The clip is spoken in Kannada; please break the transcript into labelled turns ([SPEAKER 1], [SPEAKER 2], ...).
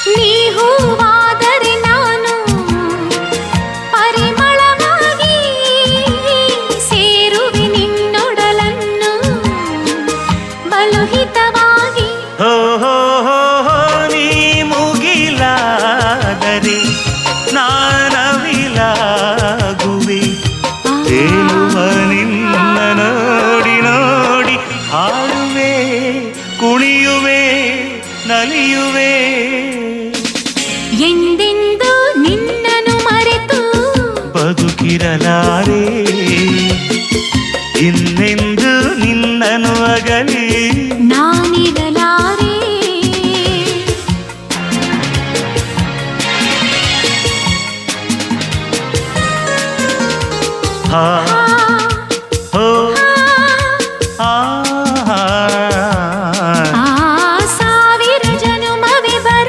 [SPEAKER 1] ನೀ ಹೂವಾದರೆ ನಾನು ಪರಿಮಳವಾಗಿ ಸೇರುವೆ ನಿನ್ನೊಡಲನ್ನು ಬಲುಹಿತವಾಗಿ.
[SPEAKER 2] ಹೋ ಹೋ ಹೋ ಹೋ, ನೀ ಮುಗಿಲಾದರೆ ನಾನವಿಲಾಗುವೆ. ತೇಲುವ ನಿನ್ನ ನೋಡಿ ನೋಡಿ ಹಾಡುವೆ, ಕುಣಿಯುವೆ, ನಲಿಯುವೆ.
[SPEAKER 1] ಎಂದೆಂದು ನಿನ್ನನ್ನು ಮರೆತು
[SPEAKER 2] ಬದುಕಿರಲಾರೆ, ಇನ್ನೆಂದು ನಿನ್ನನ್ನು ಅಗಲಿ
[SPEAKER 1] ನಾನಿರಲಾರೆ.
[SPEAKER 2] ಹಾ